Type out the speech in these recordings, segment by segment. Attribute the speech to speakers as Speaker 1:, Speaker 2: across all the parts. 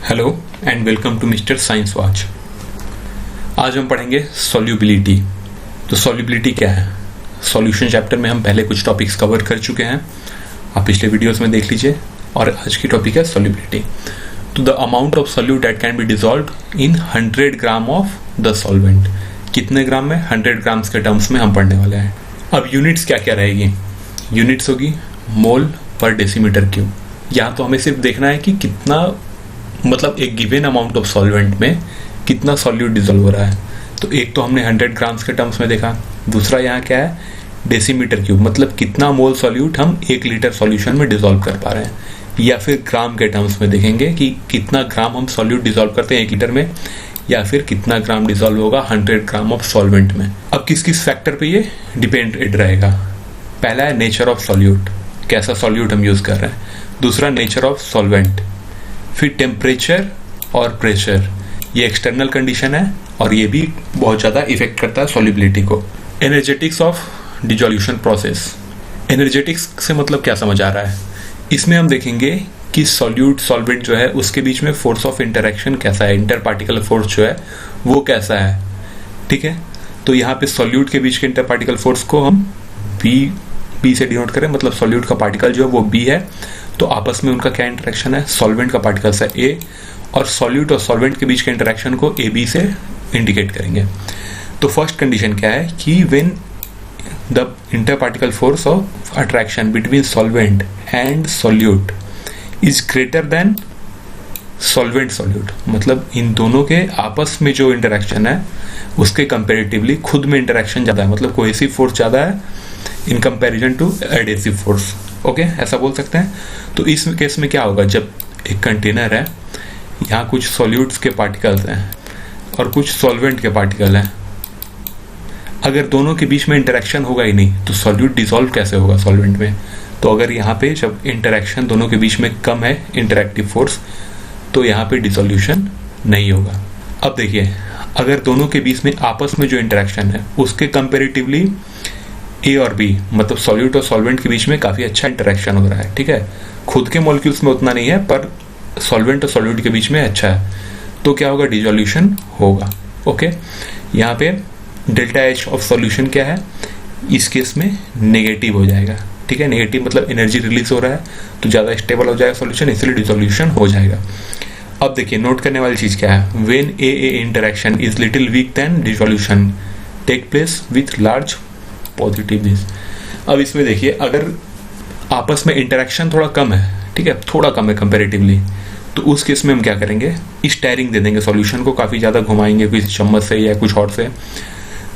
Speaker 1: Hello and welcome to Mister Science Watch. आज हम पढ़ेंगे सॉल्युबिलिटी। तो सॉल्युबिलिटी क्या है? सॉल्यूशन चैप्टर में हम पहले कुछ टॉपिक्स कवर कर चुके हैं, आप पिछले वीडियोस में देख लीजिए। और आज की टॉपिक है सॉल्युबिलिटी। तो the amount of solute that can be dissolved in 100 gram of the solvent. कितने ग्राम में? 100 ग्राम्स के टर्म्स में हम पढ़ने वाले हैं। अब यूनिट्स क्या क्या रहेगी? यूनिट्स होगी मोल पर डेसीमीटर क्यूब। यहाँ तो हमें सिर्फ देखना है कि कितना, मतलब एक गिवन अमाउंट ऑफ सॉल्वेंट में कितना सॉल्यूट डिसॉल्व हो रहा है। तो एक तो हमने 100 ग्राम्स के टर्म्स में देखा, दूसरा यहाँ क्या है, डेसीमीटर क्यूब, मतलब कितना मोल सॉल्यूट हम 1 लीटर सॉल्यूशन में डिसॉल्व कर पा रहे हैं। या फिर ग्राम के टर्म्स में देखेंगे कि कितना ग्राम हम सॉल्यूट डिसॉल्व करते हैं 1 लीटर में, या फिर कितना ग्राम डिसॉल्व होगा 100 ग्राम ऑफ सॉल्वेंट में। अब किस किस फैक्टर पे ये डिपेंडेड रहेगा? पहला है नेचर ऑफ सॉल्यूट, कैसा सॉल्यूट हम यूज कर रहे हैं। दूसरा नेचर ऑफ सॉल्वेंट, फिर टेम्परेचर और प्रेशर, ये एक्सटर्नल कंडीशन है और ये भी बहुत ज़्यादा इफेक्ट करता है सॉल्युबिलिटी को। Energetics of dissolution process. Energetics से मतलब क्या समझ आ रहा है? इसमें हम देखेंगे कि सॉल्यूट सॉल्वेंट जो है उसके बीच में फोर्स ऑफ इंटरेक्शन कैसा है, इंटर पार्टिकल फोर्स जो है वो कैसा है। ठीक है, तो यहाँ पे सॉल्यूट के बीच के इंटर पार्टिकल फोर्स को हम बी से डिनोट करें, मतलब सॉल्यूट का पार्टिकल जो है वो बी है, तो आपस में उनका क्या इंटरेक्शन है, सॉल्वेंट का पार्टिकल्स है ए, और सॉल्यूट और सॉल्वेंट के बीच के इंटरेक्शन को ए बी से इंडिकेट करेंगे। तो फर्स्ट कंडीशन क्या है कि when the inter particle force of attraction between solvent and solute is greater then solvent solute, मतलब इन दोनों के आपस में जो इंटरेक्शन है उसके कंपेरेटिवली खुद में इंटरेक्शन ज्यादा है, मतलब कोहेसिव फोर्स ज्यादा है in comparison to adhesive force. Okay, ऐसा बोल सकते हैं। तो इस केस में क्या होगा, जब एक कंटेनर है, यहाँ कुछ सॉल्यूट्स के पार्टिकल्स हैं और कुछ सॉल्वेंट के पार्टिकल हैं, अगर दोनों के बीच में इंटरेक्शन होगा ही नहीं तो सॉल्यूट डिसॉल्व कैसे होगा सॉल्वेंट में? तो अगर यहाँ पे जब इंटरेक्शन दोनों के बीच में कम है, इंटरेक्टिव फोर्स, तो यहाँ पे डिसोल्यूशन नहीं होगा। अब देखिए, अगर दोनों के बीच में आपस में जो इंटरेक्शन है उसके कंपेरेटिवली ए और बी, मतलब सॉल्यूट और सॉल्वेंट के बीच में काफी अच्छा इंटरेक्शन हो रहा है। ठीक है, खुद के मॉलिक्यूल्स में उतना नहीं है पर सॉल्वेंट और सॉल्यूट के बीच में अच्छा है, तो क्या होगा, डिसोल्यूशन होगा। ओके, यहाँ पे डेल्टा एच ऑफ सॉल्यूशन क्या है, इस केस में नेगेटिव हो जाएगा। ठीक है, नेगेटिव मतलब एनर्जी रिलीज हो रहा है तो ज्यादा स्टेबल हो जाएगा सॉल्यूशन, इसलिए डिसोल्यूशन हो जाएगा। अब देखिए, नोट करने वाली चीज क्या है, when a interaction is little weak then dissolution take place with large positive. अब इसमें देखिए, अगर आपस में इंटरेक्शन थोड़ा कम है, ठीक है, थोड़ा कम है कंपैरेटिवली, तो उस केस में हम क्या करेंगे, स्टेयरिंग दे देंगे सॉल्यूशन को, काफी ज्यादा घुमाएंगे किसी चम्मच से या कुछ और से,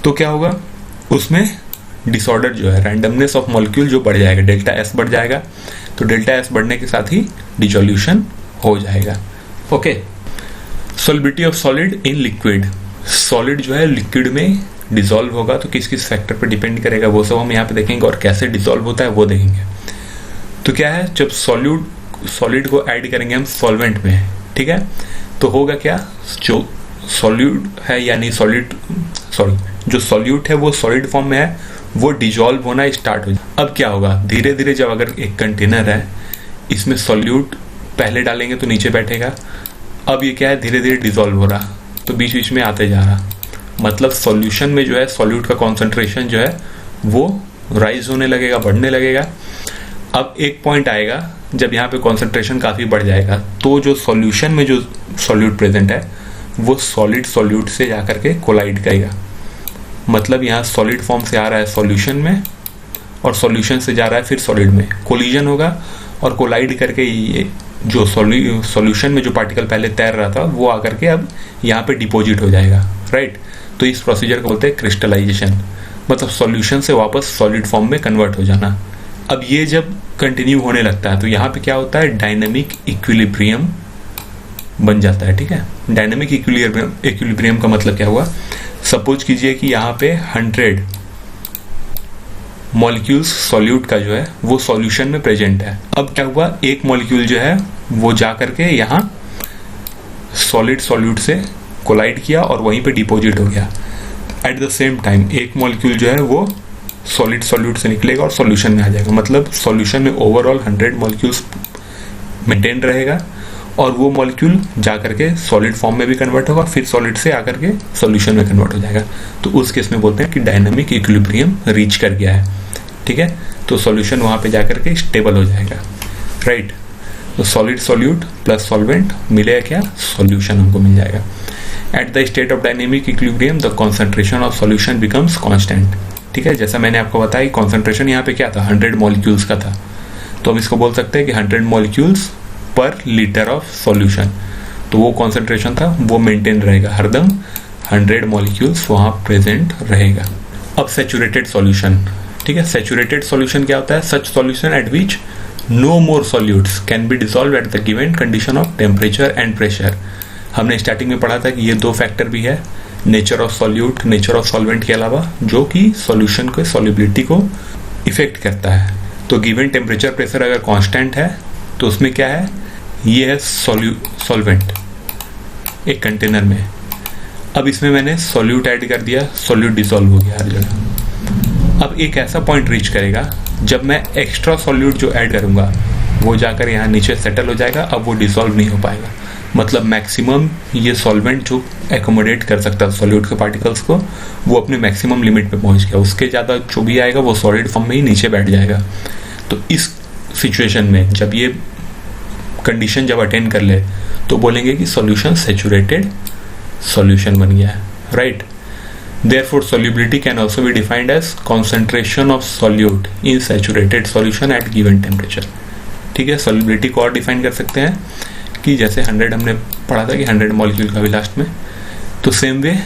Speaker 1: तो क्या होगा, उसमें डिसऑर्डर जो है, रैंडमनेस ऑफ मॉलिक्यूल जो बढ़ जाएगा, डेल्टा एस बढ़ जाएगा, तो डेल्टा एस बढ़ने के साथ ही डिसोल्यूशन हो जाएगा। Okay, solubility of solid in liquid. Solid जो है लिक्विड में डिसॉल्व होगा तो किस किस फैक्टर पर डिपेंड करेगा वो सब हम यहाँ पे देखेंगे, और कैसे डिसॉल्व होता है वो देखेंगे। तो क्या है, जब सॉलिड को ऐड करेंगे हम सॉल्वेंट में, ठीक है, तो होगा क्या, जो सॉल्यूट है यानी जो सॉल्यूट है वो सॉलिड फॉर्म में है, वो डिसॉल्व होना स्टार्ट हो जाए। अब क्या होगा, धीरे धीरे जब अगर एक कंटेनर है, इसमें सॉल्यूट पहले डालेंगे तो नीचे बैठेगा, अब ये क्या है, धीरे धीरे डिसॉल्व हो रहा, तो बीच बीच में आते जा रहा, मतलब सॉल्यूशन में जो है सॉल्यूट का कॉन्सेंट्रेशन जो है वो राइज होने लगेगा, बढ़ने लगेगा। अब एक पॉइंट आएगा जब यहाँ पे कॉन्सेंट्रेशन काफी बढ़ जाएगा, तो जो सॉल्यूशन में जो सॉल्यूट प्रेजेंट है वो सॉलिड सॉल्यूट से जाकर के कोलाइड करेगा, मतलब यहाँ सॉलिड फॉर्म से आ रहा है सॉल्यूशन में और सॉल्यूशन से जा रहा है फिर सॉलिड में, कोलिजन होगा और कोलाइड करके ये जो सॉल्यूशन में जो पार्टिकल पहले तैर रहा था वो आकर के अब यहाँ पे डिपोजिट हो जाएगा, राइट। तो इस प्रोसीजर को बोलते हैं क्रिस्टलाइजेशन, मतलब सॉल्यूशन से वापस सॉलिड फॉर्म में कन्वर्ट हो जाना। अब ये जब कंटिन्यू होने लगता है तो यहाँ पे क्या होता है, डायनेमिक इक्विलिब्रियम बन जाता है। ठीक है, डायनेमिक इक्विलिब्रियम का मतलब क्या हुआ, सपोज कीजिए कि यहाँ पे 100 मॉलिक्यूल्स सॉल्यूट का जो है वो सॉल्यूशन में प्रेजेंट है। अब क्या हुआ, एक मॉलिक्यूल जो है वो जा करके यहाँ सॉलिड सॉल्यूट से कोलाइड किया और वहीं पे डिपोजिट हो गया। एट द सेम टाइम एक मॉलिक्यूल जो है वो सॉलिड सॉल्यूट से निकलेगा और सॉल्यूशन में आ जाएगा, मतलब सॉल्यूशन में ओवरऑल 100 मॉलिक्यूल्स मेंटेन रहेगा और वो मॉलिक्यूल जा करके सॉलिड फॉर्म में भी कन्वर्ट होगा, फिर सॉलिड से आकर के सॉल्यूशन में कन्वर्ट हो जाएगा। तो उस केस में बोलते हैं कि डायनामिक इक्विलिब्रियम रीच कर गया है, ठीक है। तो सॉल्यूशन वहां पे जाकर के स्टेबल हो जाएगा, राइट। तो सॉलिड सॉल्यूट प्लस सॉल्वेंट मिलेगा क्या, सॉल्यूशन हमको मिल जाएगा। At the state of dynamic equilibrium the concentration of solution becomes constant, ठीक है। जैसा मैंने आपको बताया कॉन्सेंट्रेशन यहाँ पे क्या था, 100 मॉलिक्यूल्स का था, तो हम इसको बोल सकते हैं कि 100 मॉलिक्यूल्स पर लीटर ऑफ सॉल्यूशन। तो वो कॉन्सेंट्रेशन था वो मेंटेन रहेगा हरदम, 100 मॉलिक्यूल्स वहां प्रेजेंट रहेगा। अब सैचुरेटेड सॉल्यूशन, ठीक है। सैचुरेटेड सॉल्यूशन क्या होता है, such solution at which no more solutes can be dissolve at the given condition of temperature and pressure. हमने स्टार्टिंग में पढ़ा था कि ये दो फैक्टर भी है, nature of solute, nature of solvent के अलावा, जो कि सॉल्यूशन के सॉल्युबिलिटी को इफेक्ट करता है। तो गिवन टेम्परेचर प्रेशर अगर कांस्टेंट है तो उसमें क्या है, ये है सॉल्वेंट एक कंटेनर में। अब इसमें मैंने सॉल्यूट ऐड कर दिया, सॉल्यूट डिसॉल्व हो गया हर जगह। अब एक ऐसा पॉइंट रीच करेगा जब मैं एक्स्ट्रा सॉल्यूट जो ऐड करूंगा वो जाकर यहाँ नीचे सेटल हो जाएगा, अब वो डिसॉल्व नहीं हो पाएगा। मतलब मैक्सिमम ये सॉल्वेंट जो एकोमोडेट कर सकता है सॉल्यूट के पार्टिकल्स को, वो अपने मैक्सिमम लिमिट पे पहुंच गया, उसके ज़्यादा जो भी आएगा वो सॉलिड फॉर्म में ही नीचे बैठ जाएगा। तो इस सिचुएशन में जब ये कंडीशन जब अटेंड कर ले तो बोलेंगे कि सॉल्यूशन सैचुरेटेड सॉल्यूशन बन गया है, right. Therefore, solubility can also be defined as concentration of solute in saturated solution at given temperature, ठीक है। solubility को और डिफाइन कर सकते हैं कि जैसे 100 हमने पढ़ा था कि 100 मॉलिक्यूल का भी लास्ट में, तो सेम वे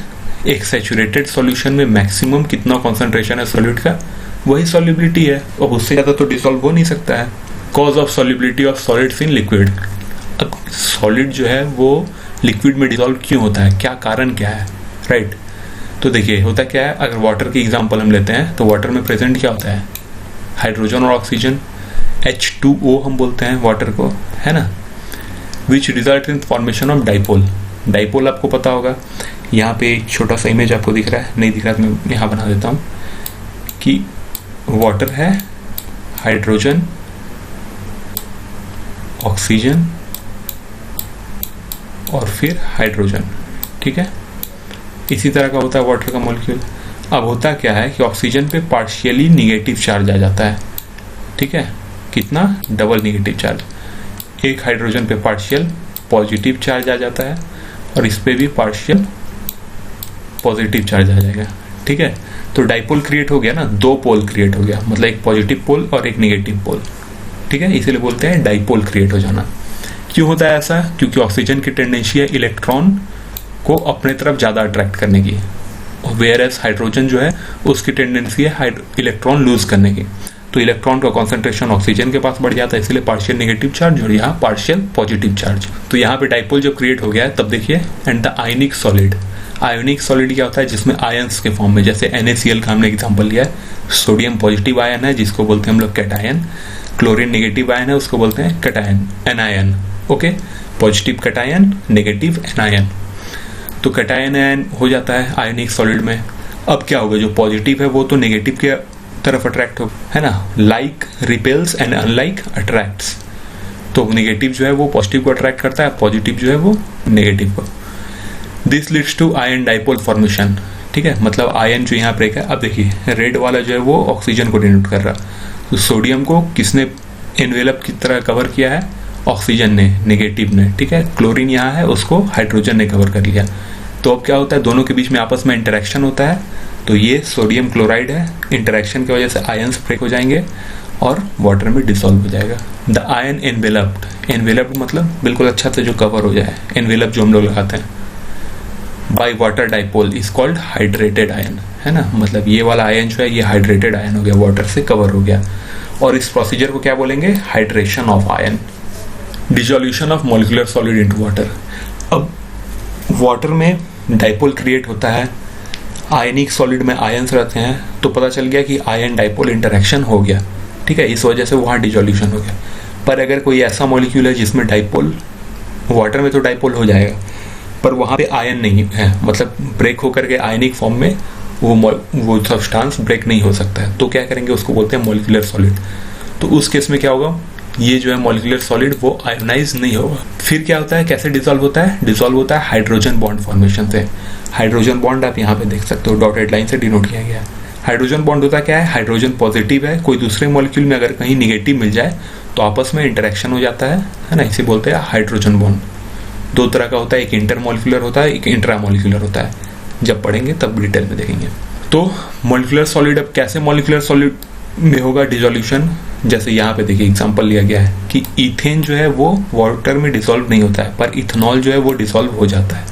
Speaker 1: एक सैचुरेटेड सॉल्यूशन में मैक्सिमम कितना कॉन्सेंट्रेशन है सॉल्यूट का, वही सॉल्युबिलिटी है, और उससे ज़्यादा तो डिसॉल्व हो नहीं सकता है। Cause of solubility of solids in liquid, अब सॉलिड जो है वो लिक्विड में डिसॉल्व क्यों होता है, क्या कारण क्या है, राइट। तो देखिए होता क्या है, अगर वाटर की एग्जांपल हम लेते हैं तो वाटर में प्रेजेंट क्या होता है, हाइड्रोजन और ऑक्सीजन, H2O हम बोलते हैं वाटर को, है ना। Which result in formation of dipole. Dipole आपको पता होगा, यहाँ पे एक छोटा सा इमेज आपको दिख रहा है, नहीं दिख रहा तो मैं यहाँ बना देता हूँ कि वाटर है, हाइड्रोजन, ऑक्सीजन और फिर हाइड्रोजन, ठीक है। इसी तरह का होता है वाटर का मॉलिक्यूल। अब होता क्या है कि ऑक्सीजन पे पार्शियली निगेटिव चार्ज आ जाता है, ठीक है, कितना, डबल निगेटिव चार्ज। एक हाइड्रोजन पे पार्शियल पॉजिटिव चार्ज आ जाता है और इस पे भी पार्शियल पॉजिटिव चार्ज आ जाएगा, ठीक है। तो डाइपोल क्रिएट हो गया ना, दो पोल क्रिएट हो गया, मतलब एक पॉजिटिव पोल और एक निगेटिव पोल, ठीक है। इसीलिए बोलते हैं डाइपोल क्रिएट हो जाना। क्यों होता है ऐसा, क्योंकि ऑक्सीजन की टेंडेंसी है इलेक्ट्रॉन को अपने तरफ ज्यादा अट्रैक्ट करने की, और वेयर एज हाइड्रोजन जो है उसकी टेंडेंसी है इलेक्ट्रॉन लूज करने की। तो इलेक्ट्रॉन का कॉन्सेंट्रेशन ऑक्सीजन के पास बढ़ जाता है, इसलिए पार्शियल नेगेटिव चार्ज और यहाँ पार्शियल पॉजिटिव चार्ज। तो यहाँ पे डाइपोल जब क्रिएट हो गया है तब देखिए, and the ionic solid, ionic solid क्या होता है, जिसमें आयंस के फॉर्म में, जैसे NaCl का हमने एग्जाम्पल लिया है, सोडियम पॉजिटिव आयन है जिसको बोलते हैं हम लोग कैटायन, क्लोरीन नेगेटिव आयन है उसको बोलते हैं cation, anion, okay. Positive cation, negative anion. तो कैटायन आयन हो जाता है आयोनिक सॉलिड में। अब क्या होगा, जो पॉजिटिव है वो तो नेगेटिव के तरफ अट्रैक्ट हो, है ना, like repels and unlike attracts. तो नेगेटिव जो है वो पॉजिटिव को अट्रैक्ट करता है, पॉजिटिव जो है वो नेगेटिव को। This leads to ion dipole formation, ठीक है। मतलब आयन जो यहाँ पर है, अब देखिए रेड वाला जो है वो ऑक्सीजन को डिनोट कर रहा, तो सोडियम को किसने एनवेलप की तरह कवर किया है, ऑक्सीजन ने, नेगेटिव ने, ठीक है। क्लोरीन यहाँ है उसको हाइड्रोजन ने कवर कर लिया। तो अब क्या होता है, दोनों के बीच में आपस में इंटरेक्शन होता है, तो ये सोडियम क्लोराइड है, इंटरेक्शन की वजह से आयंस ब्रेक हो जाएंगे और वाटर में डिसॉल्व हो जाएगा। द आयन एनवेलप्ड, एनवेलप्ड मतलब बिल्कुल अच्छा से जो कवर हो जाए, एनवेलप जो हम लोग लगाते हैं, by water dipole is called hydrated ion, है ना। मतलब ये वाला आयन जो है ये हाइड्रेटेड आयन हो गया, वाटर से कवर हो गया। और इस प्रोसीजर को क्या बोलेंगे, hydration of ion. Dissolution of molecular solid into water. अब वाटर में डाइपोल क्रिएट होता है, आयनिक सॉलिड में आयंस रहते हैं, तो पता चल गया कि आयन डाइपोल इंटरेक्शन हो गया, ठीक है, इस वजह से वहाँ डिसोल्यूशन हो गया। पर अगर कोई ऐसा मॉलिक्यूल है जिसमें डाइपोल, वाटर में तो डाइपोल हो जाएगा पर वहाँ पे आयन नहीं है, मतलब ब्रेक होकर के आयनिक फॉर्म में वो सब्सटेंस ब्रेक नहीं हो सकता है, तो क्या करेंगे, उसको बोलते हैं मॉलिक्यूलर सॉलिड। तो उस केस में क्या होगा, ये जो है मॉलिक्यूलर सॉलिड वो आयोनाइज नहीं होगा। फिर क्या होता है, कैसे डिसॉल्व होता है? डिसॉल्व होता है हाइड्रोजन बॉन्ड फॉर्मेशन से। हाइड्रोजन बॉन्ड आप यहाँ पे देख सकते हो, डॉटेड लाइन से डिनोट किया गया है। हाइड्रोजन बॉन्ड होता क्या है? हाइड्रोजन पॉजिटिव है, कोई दूसरे मॉलिक्यूल में अगर कहीं निगेटिव मिल जाए तो आपस में इंटरेक्शन हो जाता है ना, इसे बोलते हैं हाइड्रोजन बॉन्ड। दो तरह का होता है, एक इंटरमॉलिक्यूलर होता है, एक इंट्रामॉलिक्यूलर होता है। जब पढ़ेंगे तब डिटेल में देखेंगे। तो मॉलिक्यूलर सॉलिड, अब कैसे मॉलिक्यूलर सॉलिड में होगा डिसोल्यूशन? जैसे यहाँ पे देखिए एग्जांपल लिया गया है कि इथेन जो है वो वाटर में डिसॉल्व नहीं होता है, पर इथेनॉल जो है वो डिसॉल्व हो जाता है।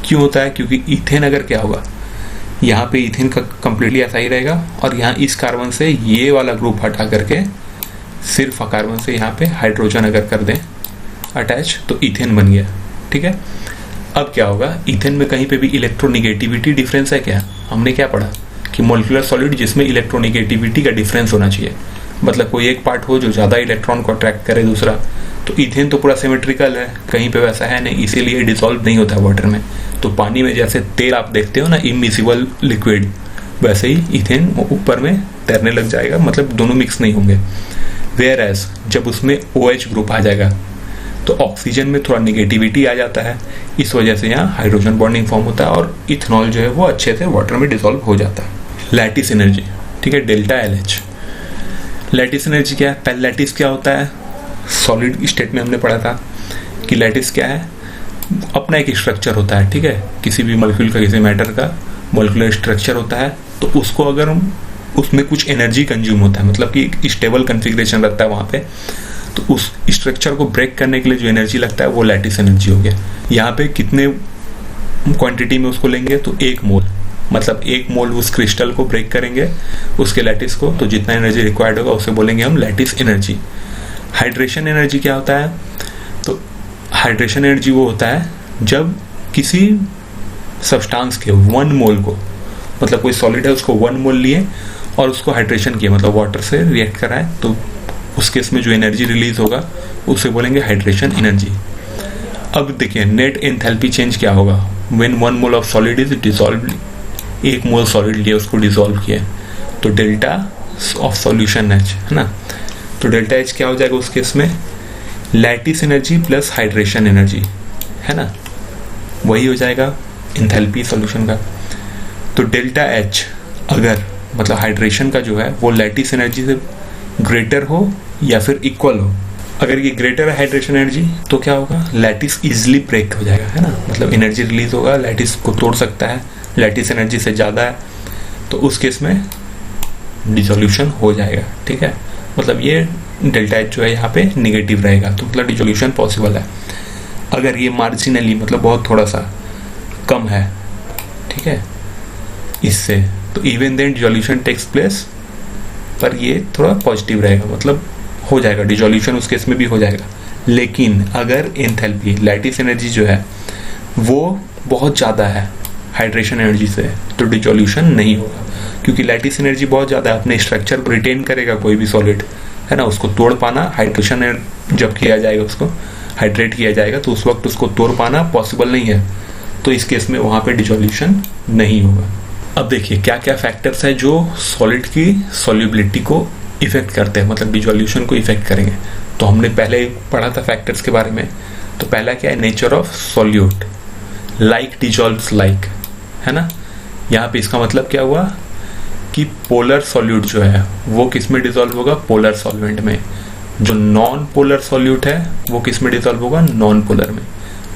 Speaker 1: क्यों होता है? क्योंकि इथेन अगर क्या होगा, यहाँ पे इथेन का कंप्लीटली ऐसा ही रहेगा और यहाँ इस कार्बन से ये वाला ग्रुप हटा करके सिर्फ कार्बन से यहाँ पे हाइड्रोजन अगर कर दें अटैच तो इथेन बन गया। ठीक है, अब क्या होगा, इथेन में कहीं पे भी इलेक्ट्रोनिगेटिविटी डिफरेंस है क्या? हमने क्या पढ़ा कि मॉलिक्यूलर सॉलिड जिसमें इलेक्ट्रोनिगेटिविटी का डिफरेंस होना चाहिए, मतलब कोई एक पार्ट हो जो ज्यादा इलेक्ट्रॉन को अट्रैक्ट करे दूसरा। तो इथेन तो पूरा सिमेट्रिकल है, कहीं पे वैसा है नहीं, इसीलिए डिसॉल्व नहीं होता है वाटर में। तो पानी में जैसे तेल आप देखते हो ना, इमिसिबल लिक्विड, वैसे ही इथेन ऊपर में तैरने लग जाएगा, मतलब दोनों मिक्स नहीं होंगे। वेयर एज जब उसमें OH ग्रुप आ जाएगा तो ऑक्सीजन में थोड़ा निगेटिविटी आ जाता है, इस वजह से यहाँ हाइड्रोजन बॉन्डिंग फॉर्म होता है और इथेनॉल जो है वो अच्छे से वाटर में डिसॉल्व हो जाता है। लैटिस एनर्जी, ठीक है, डेल्टा LH। लैटिस एनर्जी क्या है? पहले लैटिस क्या होता है? सॉलिड स्टेट में हमने पढ़ा था कि लैटिस क्या है, अपना एक स्ट्रक्चर होता है। ठीक है, किसी भी मॉलिक्यूल का, किसी मैटर का मॉलिक्यूलर स्ट्रक्चर होता है, तो उसको अगर हम उसमें कुछ एनर्जी कंज्यूम होता है, मतलब कि एक स्टेबल कॉन्फ़िगरेशन रहता है वहाँ पे, तो उस स्ट्रक्चर को ब्रेक करने के लिए जो एनर्जी लगता है वो लैटिस एनर्जी हो गया। यहाँ पे कितने क्वांटिटी में उसको लेंगे? तो 1 मोल, मतलब 1 मोल उस क्रिस्टल को ब्रेक करेंगे उसके लैटिस को, तो जितना एनर्जी रिक्वायर्ड होगा उसे बोलेंगे हम लैटिस एनर्जी। हाइड्रेशन एनर्जी क्या होता है? तो हाइड्रेशन एनर्जी वो होता है जब किसी सब्सटेंस के 1 मोल को, मतलब कोई सॉलिड है उसको 1 मोल लिए और उसको हाइड्रेशन किया, मतलब वाटर से रिएक्ट कराए, तो उस केस में जो एनर्जी रिलीज होगा उसे बोलेंगे हाइड्रेशन एनर्जी। अब देखिए नेट एंथैल्पी चेंज क्या होगा when 1 mole of solid is dissolved. 1 mole solid लिया, उसको डिसॉल्व किया, तो डेल्टा ऑफ सॉल्यूशन H है ना, तो डेल्टा H क्या हो जाएगा उस केस में? Lattice energy plus hydration energy, है ना, वही हो जाएगा एंथैल्पी सॉल्यूशन का। तो डेल्टा H अगर मतलब हाइड्रेशन का जो है वो लैटिस एनर्जी से ग्रेटर हो या फिर इक्वल हो, अगर ये ग्रेटर है हाइड्रेशन एनर्जी तो क्या होगा, लैटिस इजिली ब्रेक हो जाएगा, है ना, मतलब एनर्जी रिलीज होगा, लैटिस को तोड़ सकता है, लैटिस एनर्जी से ज़्यादा है तो उस केस में डिसोल्यूशन हो जाएगा। ठीक है, मतलब ये डेल्टा एच जो है यहाँ पे निगेटिव रहेगा, तो मतलब डिसोल्यूशन पॉसिबल है। अगर ये मार्जिनली मतलब बहुत थोड़ा सा कम है, ठीक है, इससे, तो even then dissolution takes place, पर ये थोड़ा पॉजिटिव रहेगा, मतलब हो जाएगा डिसोल्यूशन, उस केस में भी हो जाएगा। लेकिन अगर एंथैल्पी लैटिस एनर्जी जो है वो बहुत ज़्यादा है हाइड्रेशन एनर्जी से, तो डिसोल्यूशन नहीं होगा, क्योंकि लैटिस एनर्जी बहुत ज़्यादा है, अपने स्ट्रक्चर को रिटेन करेगा कोई भी सॉलिड, है ना, उसको तोड़ पाना, हाइड्रेशन जब किया जाएगा, उसको हाइड्रेट किया जाएगा, तो उस वक्त उसको तोड़ पाना पॉसिबल नहीं है, तो इस केस में वहाँ पे डिसोल्यूशन नहीं होगा। अब देखिए क्या क्या फैक्टर्स है जो सॉलिड की सॉल्युबिलिटी को इफेक्ट करते हैं, मतलब डिसोल्यूशन को इफेक्ट करेंगे। तो हमने पहले पढ़ा था फैक्टर्स के बारे में। तो पहला क्या है, nature of solute, like dissolves like, है ना। यहाँ पे इसका मतलब क्या हुआ कि पोलर सॉल्यूट जो है वो किस में डिसॉल्व होगा, पोलर सॉल्वेंट में। जो नॉन पोलर सॉल्यूट है वो किस में डिसॉल्व होगा, नॉन पोलर में।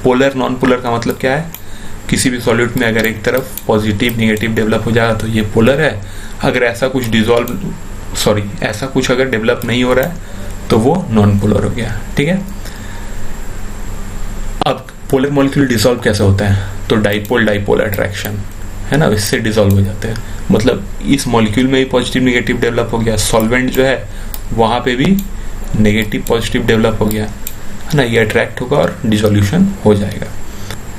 Speaker 1: पोलर नॉन पोलर का मतलब क्या है, किसी भी सॉल्यूट में अगर एक तरफ पॉजिटिव नेगेटिव डेवलप हो जाएगा तो ये पोलर है, अगर ऐसा कुछ अगर डेवलप नहीं हो रहा है तो वो नॉन पोलर हो गया। ठीक है, अब पोलर मॉलिक्यूल डिसॉल्व कैसे होता है, तो डाइपोल डाइपोल अट्रैक्शन, है ना, इससे डिसॉल्व हो जाते हैं। मतलब इस मॉलिक्यूल में भी पॉजिटिव नेगेटिव डेवलप हो गया, सॉल्वेंट जो है वहां पे भी नेगेटिव पॉजिटिव डेवलप हो गया, है ना, ये अट्रैक्ट होगा और डिसोल्यूशन हो जाएगा।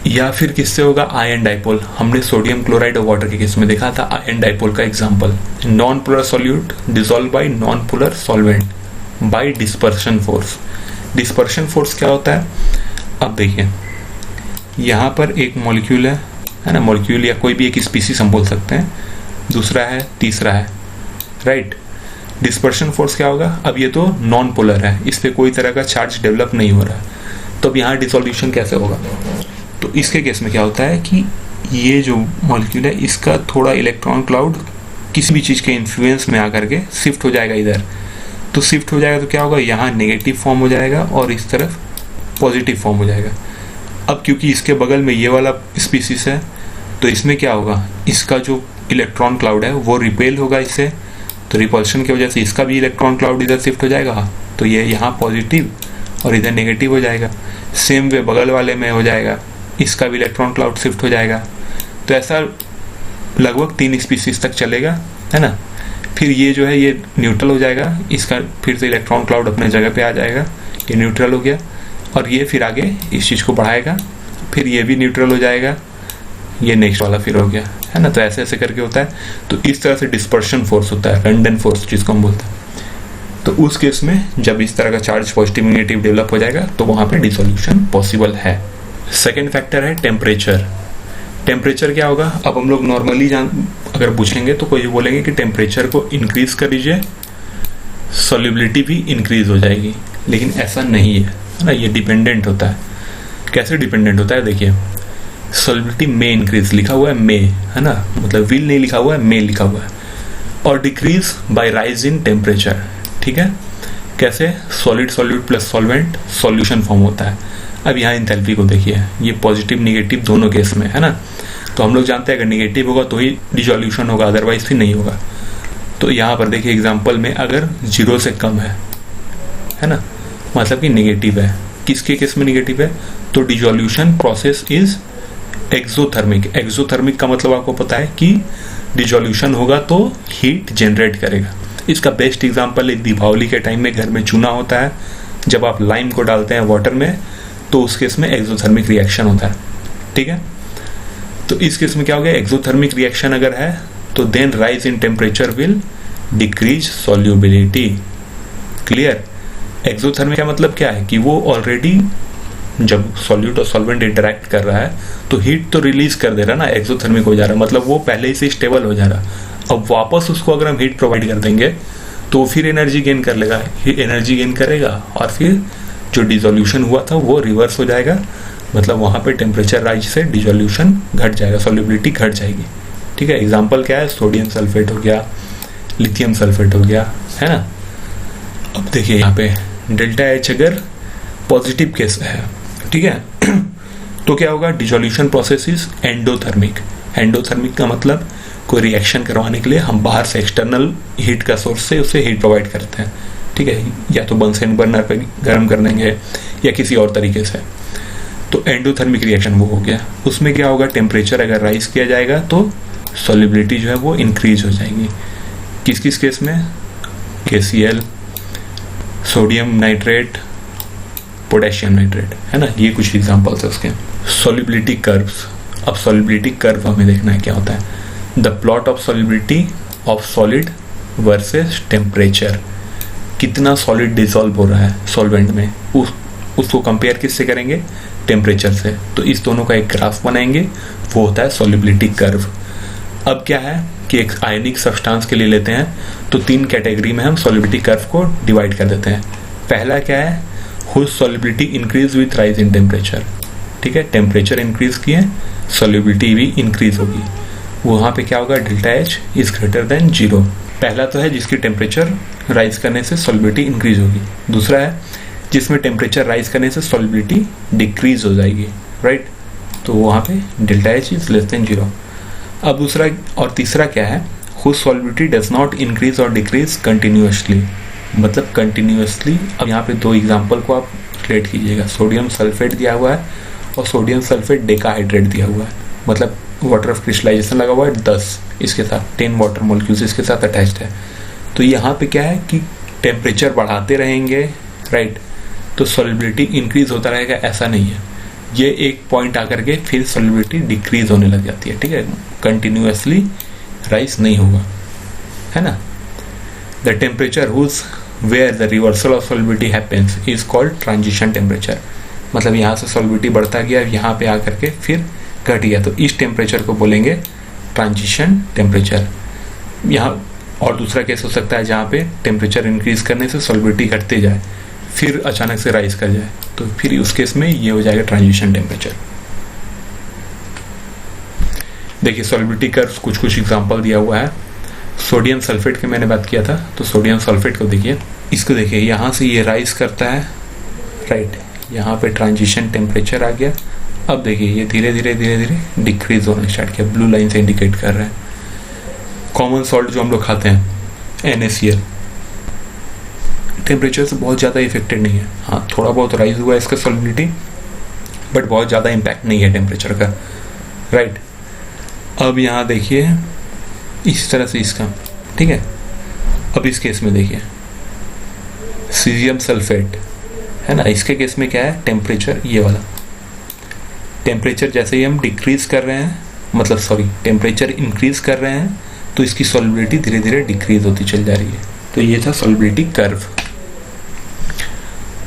Speaker 1: या फिर किससे होगा, आयन डाइपोल। हमने सोडियम क्लोराइड और वाटर के केस में देखा था आयन डाइपोल का example. Non polar solute dissolve by non polar solvent by dispersion force. Dispersion force क्या होता है, अब देखिए यहाँ पर एक मॉलिक्यूल है ना, मॉलिक्यूल या कोई भी एक स्पीसीज हम बोल सकते हैं, दूसरा है, तीसरा है, राइट। डिस्पर्शन फोर्स क्या होगा, अब ये तो नॉन पोलर है, इस पर कोई तरह का चार्ज डेवलप नहीं हो रहा है, तो अब यहाँ डिसोल्यूशन कैसे होगा। तो इसके केस में क्या होता है कि ये जो मॉलिक्यूल है इसका थोड़ा इलेक्ट्रॉन क्लाउड किसी भी चीज़ के इन्फ्लुएंस में आकर के शिफ्ट हो जाएगा इधर, तो शिफ्ट हो जाएगा तो क्या होगा, यहाँ नेगेटिव फॉर्म हो जाएगा और इस तरफ पॉजिटिव फॉर्म हो जाएगा। अब क्योंकि इसके बगल में ये वाला स्पीसीस है तो इसमें क्या होगा, इसका जो इलेक्ट्रॉन क्लाउड है वो रिपेल होगा इससे, तो रिपल्शन की वजह से इसका भी इलेक्ट्रॉन क्लाउड इधर शिफ्ट हो जाएगा, तो ये यहाँ पॉजिटिव और इधर नेगेटिव हो जाएगा। सेम वे बगल वाले में हो जाएगा, इसका भी इलेक्ट्रॉन क्लाउड शिफ्ट हो जाएगा। तो ऐसा लगभग 3 स्पीसीज तक चलेगा, है ना। फिर ये जो है ये न्यूट्रल हो जाएगा, इसका फिर से इलेक्ट्रॉन क्लाउड अपने जगह पे आ जाएगा, ये न्यूट्रल हो गया, और ये फिर आगे इस चीज़ को बढ़ाएगा, फिर ये भी न्यूट्रल हो जाएगा, ये नेक्स्ट वाला फिर हो गया, है ना। तो ऐसे ऐसे करके होता है। तो इस तरह से डिस्पर्शन फोर्स होता है, रैंडम फोर्स जिसको हम बोलते हैं। तो उस केस में जब इस तरह का चार्ज पॉजिटिव नेगेटिव डेवलप हो जाएगा तो वहाँ पे डिसोल्यूशन पॉसिबल है। सेकेंड फैक्टर है टेम्परेचर। टेम्परेचर क्या होगा, अब हम लोग नॉर्मली अगर पूछेंगे तो कोई बोलेंगे कि टेम्परेचर को इंक्रीज कर दीजिए, सॉल्युबिलिटी भी इंक्रीज हो जाएगी, लेकिन ऐसा नहीं है ना। ये डिपेंडेंट होता है। कैसे डिपेंडेंट होता है, देखिए सॉल्युबिलिटी में इंक्रीज लिखा हुआ है, में, है ना, मतलब विल नहीं लिखा हुआ है, में लिखा हुआ है, और decrease by rise in temperature. ठीक है, कैसे, solid solute plus solvent solution form होता है। अब यहाँ इंथैल्पी को देखिए, ये पॉजिटिव निगेटिव दोनों केस में, है ना। तो हम लोग जानते हैं अगर निगेटिव होगा तो ही डिसोल्यूशन होगा, अदरवाइज फिर नहीं होगा। तो यहाँ पर देखिए एग्जांपल में अगर 0 से कम है ना, मतलब कि निगेटिव है। किसके केस में निगेटिव है, तो dissolution process is exothermic. Exothermic का मतलब आपको पता है कि डिसोल्यूशन होगा तो हीट जनरेट करेगा। इसका बेस्ट एग्जांपल है दीपावली के टाइम में घर में चूना होता है, जब आप लाइम को डालते हैं वाटर में तो उस केस में एक्सोथर्मिक रिएक्शन होता है। ठीक है, तो इस केस में क्या हो गया, एक्सोथर्मिक रिएक्शन अगर है तो then rise in temperature will decrease solubility. Clear. Exothermic का मतलब क्या है कि वो ऑलरेडी जब सॉल्यूट और सॉल्वेंट इंटरैक्ट कर रहा है तो हीट तो रिलीज कर दे रहा ना, एक्सोथर्मिक हो जा रहा है, मतलब वो पहले ही से स्टेबल हो जा रहा। अब वापस उसको अगर हम हीट प्रोवाइड कर देंगे तो फिर एनर्जी गेन कर लेगा, एनर्जी गेन करेगा और फिर जो डिसोल्यूशन हुआ था वो रिवर्स हो जाएगा, मतलब वहां पे टेम्परेचर राइज से डिसोल्यूशन घट जाएगा, सॉल्युबिलिटी घट जाएगी। ठीक है, एग्जांपल क्या है, सोडियम सल्फेट हो गया, लिथियम सल्फेट हो गया, है ना। अब देखिए यहाँ पे डेल्टा एच अगर पॉजिटिव केस है, ठीक है, तो क्या होगा, dissolution process is endothermic. Endothermic का मतलब कोई रिएक्शन करवाने के लिए हम बाहर से एक्सटर्नल हीट का सोर्स से उसे हीट प्रोवाइड करते हैं। ठीक है, या तो बंसन बर्नर पे गर्म कर देंगे या किसी और तरीके से, तो एंडोथर्मिक रिएक्शन वो हो गया। उसमें क्या होगा, टेम्परेचर अगर राइज किया जाएगा तो सॉल्युबिलिटी जो है वो इंक्रीज हो जाएगी। किस किस केस में, KCl, sodium nitrate, potassium nitrate, है ना, ये कुछ एग्जांपल्स है उसके। Solubility curves. अब सॉल्युबिलिटी कर्व हमें देखना है क्या होता है, the plot of solubility of solid versus temperature. कितना सॉलिड डिसॉल्व हो रहा है सॉल्वेंट में, उसको कंपेयर किससे करेंगे, टेम्परेचर से। तो इस दोनों का एक ग्राफ बनाएंगे, वो होता है सॉल्युबिलिटी कर्व। अब क्या है कि एक आयनिक सब्सटेंस के लिए लेते हैं तो 3 कैटेगरी में हम सॉल्युबिलिटी कर्व को डिवाइड कर देते हैं। पहला क्या है, whose solubility increase with rise in temperature. ठीक है, टेम्परेचर इंक्रीज किए सॉल्युबिलिटी भी इंक्रीज होगी, वहां पे क्या होगा, delta H is greater than 0। पहला तो है जिसकी टेम्परेचर राइज करने से सॉल्युबिलिटी इंक्रीज होगी। दूसरा है जिसमें टेम्परेचर राइज करने से सॉल्युबिलिटी डिक्रीज हो जाएगी, राइट, तो वहां पे delta H is less than 0। अब दूसरा और तीसरा क्या है, whose solubility does not increase और डिक्रीज कंटिन्यूअसली, मतलब कंटिन्यूअसली। अब यहाँ पे 2 एग्जांपल को आप रिलेट कीजिएगा, सोडियम सल्फेट दिया हुआ है और सोडियम सल्फेट डेकाहाइड्रेट दिया हुआ है, मतलब वाटर ऑफ क्रिस्टलाइजेशन लगा हुआ है 10, इसके साथ 10 वाटर मॉलिक्यूल्स इसके साथ अटैच्ड है। तो यहाँ पे क्या है कि टेम्परेचर बढ़ाते रहेंगे, राइट, तो सॉल्युबिलिटी इंक्रीज होता रहेगा, ऐसा नहीं है। ये एक पॉइंट आकर के फिर सॉल्युबिलिटी डिक्रीज होने लग जाती है। ठीक है, कंटिन्यूअसली राइज नहीं होगा, है ना। The temperature whose where the reversal of solubility happens is called transition temperature, मतलब यहाँ से सॉल्युबिलिटी बढ़ता गया, यहाँ पे आकर के फिर घट गया, तो इस टेम्परेचर को बोलेंगे ट्रांजिशन टेम्परेचर। यहाँ और दूसरा केस हो सकता है जहाँ पे टेम्परेचर इंक्रीज करने से सॉल्युबिलिटी घटते जाए फिर अचानक से राइज कर जाए, तो फिर उस केस में ये हो जाएगा ट्रांजिशन टेम्परेचर। देखिए सॉल्युबिलिटी कर्व कुछ एग्जांपल दिया हुआ है। सोडियम सल्फेट की मैंने बात किया था, तो सोडियम सल्फेट को देखिए, इसको देखिए यहाँ से ये राइज करता है, राइट, यहाँ पे ट्रांजिशन टेम्परेचर आ गया। अब देखिए ये धीरे धीरे डिक्रीज होना स्टार्ट किया, ब्लू लाइन से इंडिकेट कर रहा है। कॉमन सॉल्ट जो हम लोग खाते हैं NaCl, टेम्परेचर से बहुत ज़्यादा इफेक्टेड नहीं है। हाँ, थोड़ा बहुत राइज हुआ है इसका सॉल्युबिलिटी, बट बहुत ज़्यादा इम्पैक्ट नहीं है टेम्परेचर का, राइट। अब यहाँ देखिए इस तरह से इसका, ठीक है। अब इस केस में देखिए सीजियम सल्फेट है ना, इसके केस में क्या है, टेम्परेचर ये वाला टेम्परेचर जैसे ही हम डिक्रीज कर रहे हैं, मतलब सॉरी टेम्परेचर इंक्रीज कर रहे हैं, तो इसकी सॉल्युबिलिटी धीरे धीरे डिक्रीज होती चल जा रही है। तो ये था सॉल्युबिलिटी कर्व।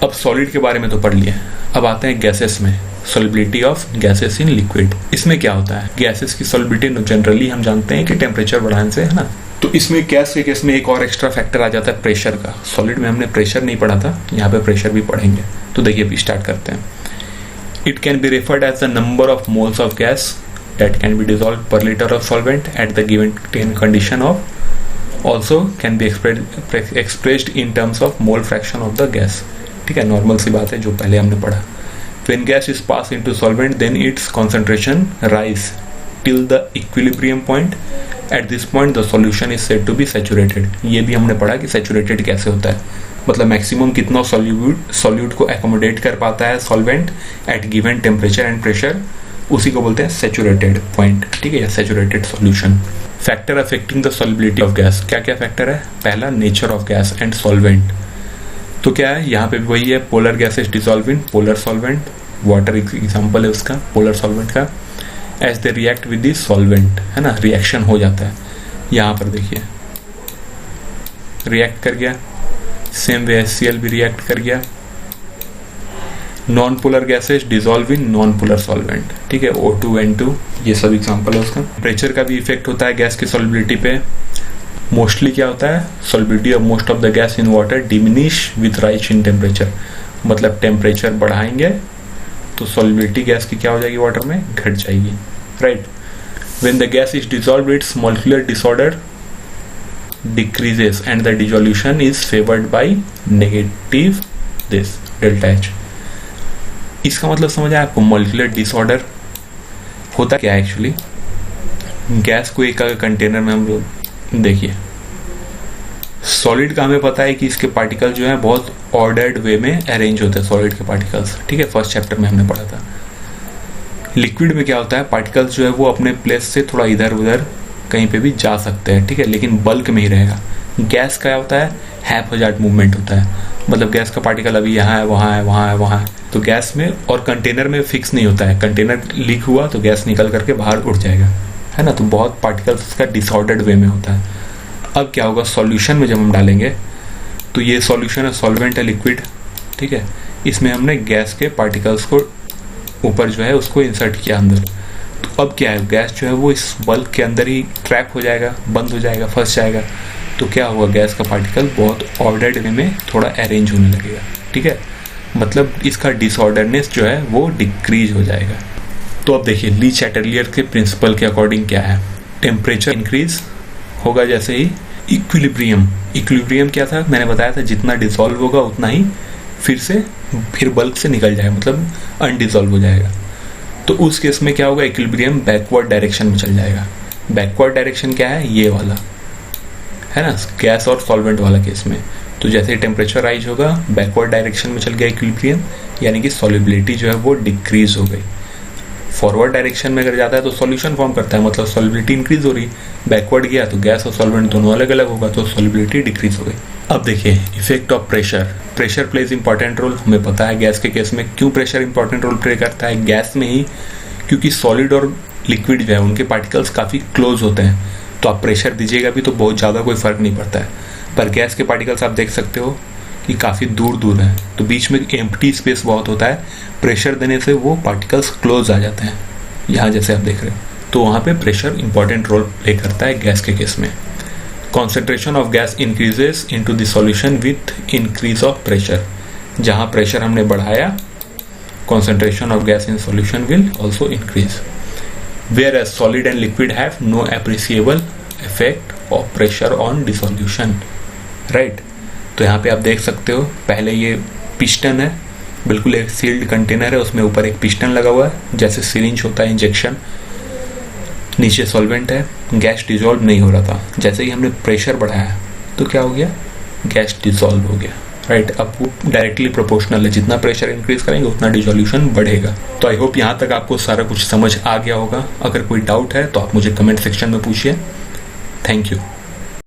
Speaker 1: अब सॉलिड के बारे में तो पढ़ लिया, अब आते हैं गैसेस में। Solubility of gases in liquid, इसमें क्या होता है, गैसेस की सॉल्युबिलिटी जनरली हम जानते हैं कि टेम्परेचर बढ़ाने से, है ना। तो इसमें गैस के केस में एक और एक्स्ट्रा फैक्टर आ जाता है प्रेशर का। सॉलिड में हमने प्रेशर नहीं पढ़ा था, यहाँ पे प्रेशर भी पढ़ेंगे। तो देखिए अभी स्टार्ट करते हैं। It can be referred as the number of moles of gas that can be dissolved per liter of solvent at the given condition of, also can be expressed in terms of mole fraction of the gas। ठीक है, normal सी बात है जो पहले हमने पढ़ा। When gas is passed into solvent, then its concentration rise till the equilibrium point। At this point the solution is said to be saturated। ये भी हमने पढ़ा कि saturated कैसे होता है, मतलब मैक्सिमम कितना सॉल्यूट को एकोमोडेट कर पाता है solvent at given temperature and pressure, उसी को बोलते हैं सैचुरेटेड पॉइंट, ठीक है, या saturated solution. Factor affecting the solubility of gas, क्या क्या फैक्टर है, पहला nature of gas and solvent. तो क्या है, यहाँ पे भी वही है, polar gases dissolve in polar solvent, water example है उसका, पोलर सॉल्वेंट का। As they react with the solvent, है ना, रिएक्शन हो जाता है। यहाँ पर देखिए रिएक्ट कर गया, सेम वे HCl भी रिएक्ट कर गया। Non polar gases dissolve in non polar solvent, ठीक है, O2 N2, ये सब एग्जांपल है उसका। टेम्परेचर का भी इफेक्ट होता है गैस की सॉल्युबिलिटी पे। मोस्टली क्या होता है, solubility of most of the gas in water diminish with rise in temperature, मतलब टेम्परेचर बढ़ाएंगे तो सॉल्युबिलिटी गैस की क्या हो जाएगी, वाटर में घट जाएगी, right. When the gas is dissolved it's molecular disorder decreases and the dissolution is favored by negative this delta H। इसका मतलब समझ आया आपको, मॉलिक्यूलर डिसऑर्डर होता क्या है एक्चुअली। गैस को एक कंटेनर में हम लोग देखिए, सॉलिड का हमें पता है कि इसके पार्टिकल जो है बहुत ऑर्डर्ड वे में अरेंज होते हैं सॉलिड के पार्टिकल्स, ठीक है, फर्स्ट चैप्टर में हमने पढ़ा था। लिक्विड में क्या होता है, पार्टिकल्स जो है वो अपने प्लेस से थोड़ा इधर उधर कहीं पे भी जा सकते हैं, ठीक है, लेकिन बल्क में ही रहेगा। गैस का होता है हैप्पैजार्ड मूवमेंट होता है, मतलब गैस का पार्टिकल अभी यहाँ है, वहाँ है, वहाँ है, वहाँ है, तो गैस में और कंटेनर में फिक्स नहीं होता है। कंटेनर लीक हुआ तो गैस निकल करके बाहर उड़ जाएगा, है ना, तो बहुत पार्टिकल्स का डिसऑर्डर्ड वे में होता है। अब क्या होगा, सॉल्यूशन में जब हम डालेंगे तो ये सॉल्यूशन है, सॉल्वेंट है, लिक्विड, ठीक है, इसमें हमने गैस के पार्टिकल्स को ऊपर जो है उसको इंसर्ट किया अंदर। तो अब क्या है, गैस जो है वो इस बल्क के अंदर ही ट्रैप हो जाएगा, बंद हो जाएगा, फंस जाएगा। तो क्या हुआ, गैस का पार्टिकल बहुत ऑर्डर्ड वे में थोड़ा अरेंज होने लगेगा, ठीक है, मतलब इसका डिसऑर्डरनेस जो है वो डिक्रीज हो जाएगा। तो अब देखिए ली चैटरलियर के प्रिंसिपल के अकॉर्डिंग क्या है, टेम्परेचर इंक्रीज होगा जैसे ही इक्विलिब्रियम क्या था, मैंने बताया था, जितना डिसॉल्व होगा उतना ही फिर बल्क से निकल जाएगा, मतलब अनडिसॉल्व हो जाएगा। तो उस केस में क्या होगा, इक्विलिब्रियम बैकवर्ड डायरेक्शन में चल जाएगा। बैकवर्ड डायरेक्शन क्या है, ये वाला है ना, गैस और सॉल्वेंट वाला केस में। तो जैसे ही टेम्परेचर राइज होगा, बैकवर्ड डायरेक्शन में चल गया इक्विलिब्रियम, यानी कि सॉल्युबिलिटी जो है वो डिक्रीज हो गई। फॉरवर्ड डायरेक्शन में अगर जाता है तो सॉल्यूशन फॉर्म करता है, मतलब सॉल्युबिलिटी इंक्रीज हो रही। बैकवर्ड गया तो गैस और सॉल्वेंट दोनों अलग अलग होगा, तो सॉल्युबिलिटी डिक्रीज हो गई। अब देखिए effect of pressure plays important role. हमें पता है गैस के केस में क्यों प्रेशर इंपॉर्टेंट रोल प्ले करता है, गैस में ही, क्योंकि सॉलिड और लिक्विड जो है उनके पार्टिकल्स काफ़ी क्लोज होते हैं, तो आप प्रेशर दीजिएगा भी तो बहुत ज़्यादा कोई फर्क नहीं पड़ता है। पर गैस के पार्टिकल्स आप देख सकते हो कि काफ़ी दूर दूर है, तो बीच में एम्प्टी स्पेस बहुत होता है, प्रेशर देने से वो पार्टिकल्स क्लोज आ जाते हैं, यहाँ जैसे आप देख रहे हो। तो वहाँ पे प्रेशर इंपॉर्टेंट रोल प्ले करता है गैस के केस में। Concentration of gas increases into the solution with increase of pressure. जहां प्रेशर हमने बढ़ाया, concentration of gas in solution will also increase, whereas solid and liquid have no appreciable effect of pressure on dissolution, right? तो यहाँ पे आप देख सकते हो, पहले ये पिस्टन है, बिल्कुल एक सील्ड कंटेनर है, उसमें ऊपर एक पिस्टन लगा हुआ है, जैसे सिरिंज होता है इंजेक्शन, नीचे सॉल्वेंट है, गैस डिजोल्व नहीं हो रहा था। जैसे ही हमने प्रेशर बढ़ाया तो क्या हो गया, गैस डिजोल्व हो गया, राइट। अब वो डायरेक्टली प्रोपोर्शनल है, जितना प्रेशर इंक्रीज करेंगे उतना डिसोल्यूशन बढ़ेगा। तो आई होप यहाँ तक आपको सारा कुछ समझ आ गया होगा। अगर कोई डाउट है तो आप मुझे कमेंट सेक्शन में पूछिए। Thank you.